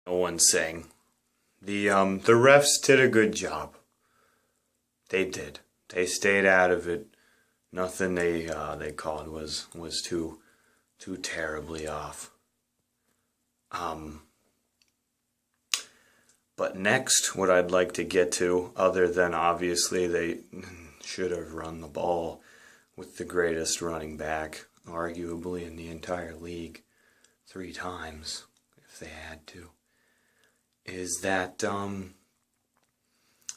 No one's saying. The refs did a good job. They did. They stayed out of it. Nothing they called was too terribly off. But next, what I'd like to get to, other than obviously they should have run the ball with the greatest running back, arguably in the entire league, 3 times, if they had to, is that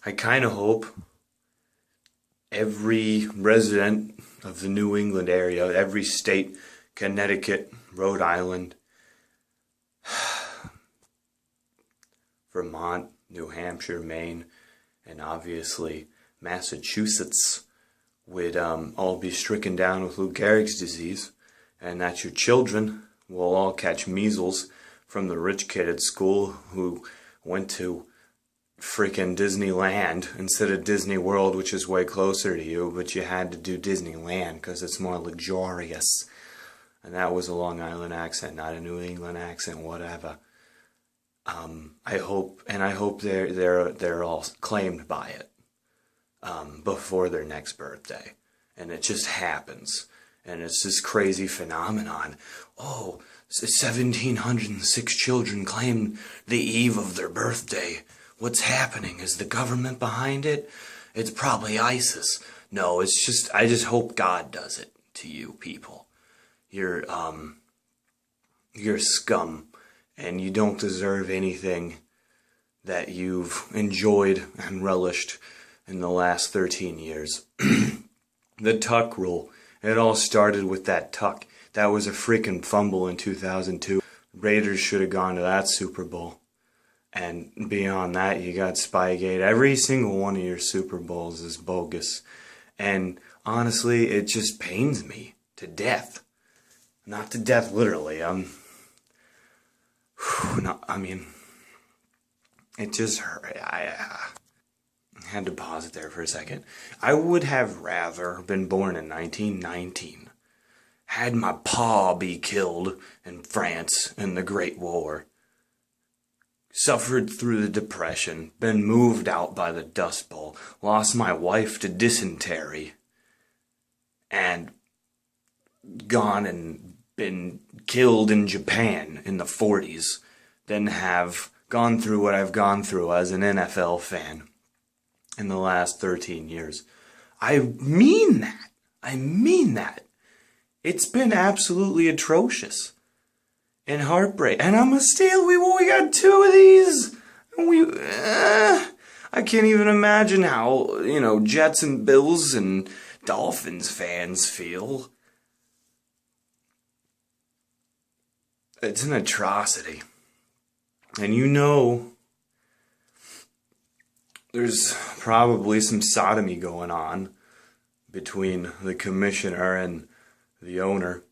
I kind of hope every resident of the New England area, every state, Connecticut, Rhode Island, Vermont, New Hampshire, Maine, and obviously Massachusetts would all be stricken down with Lou Gehrig's disease, and that your children will all catch measles from the rich kid at school who went to freaking Disneyland instead of Disney World, which is way closer to you, but you had to do Disneyland because it's more luxurious. And that was a Long Island accent, not a New England accent, whatever. I hope they're all claimed by it before their next birthday, and it just happens, and it's this crazy phenomenon. Oh, 1,706 children claimed the eve of their birthday. What's happening? Is the government behind it? It's probably ISIS. No, it's just, I just hope God does it to you people. You're scum, and you don't deserve anything that you've enjoyed and relished in the last 13 years. The tuck rule. It all started with that tuck. That was a freaking fumble in 2002. Raiders should have gone to that Super Bowl. And beyond that, you got Spygate. Every single one of your Super Bowls is bogus. And honestly, it just pains me to death. Not to death, literally. It just hurt. I had to pause it there for a second. I would have rather been born in 1919. Had my pa be killed in France in the Great War. Suffered through the Depression. Been moved out by the Dust Bowl. Lost my wife to dysentery. And gone and been killed in Japan in the 40s. Than have gone through what I've gone through as an NFL fan in the last 13 years. I mean that. I mean that. It's been absolutely atrocious. And heartbreak. And I'm a steal. We got 2 of these. I can't even imagine how, Jets and Bills and Dolphins fans feel. It's an atrocity. And there's probably some sodomy going on between the commissioner and the owner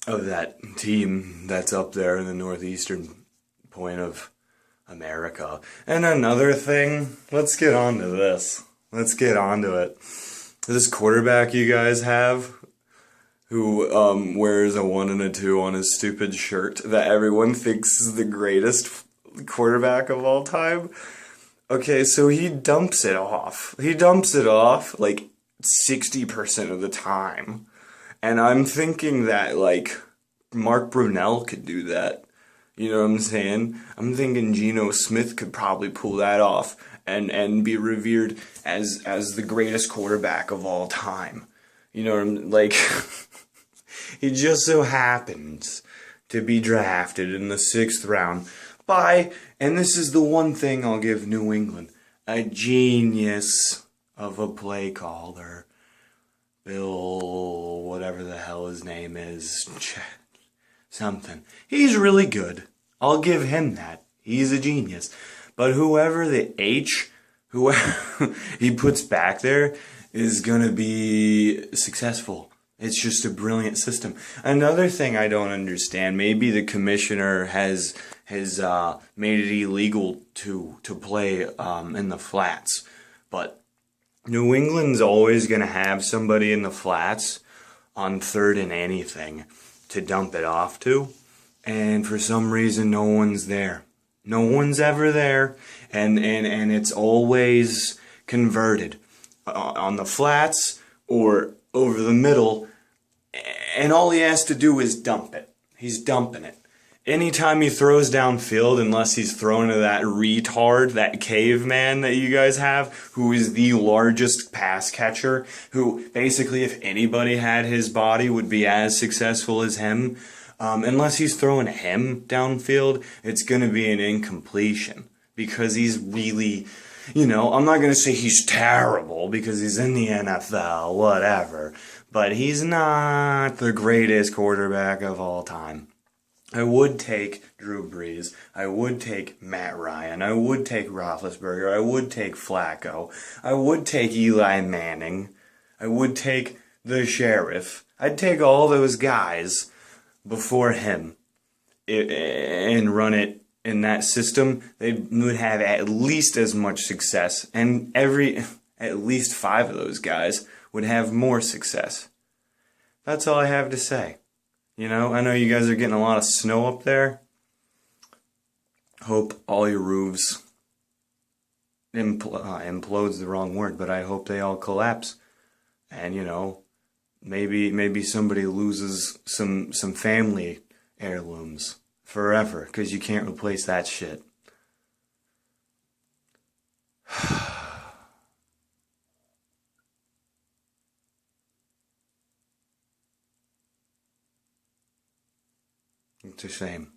of that team that's up there in the northeastern point of America. And another thing, let's get on to this. Let's get on to it. This quarterback you guys have, who wears a 1 and a 2 on his stupid shirt that everyone thinks is the greatest quarterback of all time. Okay, so he dumps it off. He dumps it off like 60% of the time. And I'm thinking that, like, Mark Brunell could do that. You know what I'm saying? I'm thinking Geno Smith could probably pull that off and be revered as the greatest quarterback of all time. You know what I'm like? He just so happens to be drafted in the 6th round by, and this is the one thing I'll give New England, a genius of a play caller. Bill, whatever the hell his name is, something. He's really good. I'll give him that. He's a genius. But whoever he puts back there is going to be successful. It's just a brilliant system. Another thing I don't understand, maybe the commissioner has made it illegal to play in the flats, but New England's always going to have somebody in the flats on 3rd and anything to dump it off to. and for some reason no one's there. No one's ever there, and it's always converted on the flats or over the middle, and all he has to do is dump it. He's dumping it. Anytime he throws downfield, unless he's throwing to that retard, that caveman that you guys have, who is the largest pass catcher, who basically, if anybody had his body, would be as successful as him. Unless he's throwing him downfield, it's going to be an incompletion. Because he's really, I'm not going to say he's terrible, because he's in the NFL, whatever. But he's not the greatest quarterback of all time. I would take Drew Brees. I would take Matt Ryan. I would take Roethlisberger. I would take Flacco. I would take Eli Manning. I would take the Sheriff. I'd take all those guys before him and run it in that system. They would have at least as much success, and at least 5 of those guys would have more success. That's all I have to say. I know you guys are getting a lot of snow up there. Hope all your roofs implodes the wrong word, but I hope they all collapse. And maybe somebody loses some family heirlooms forever, because you can't replace that shit. It's a shame.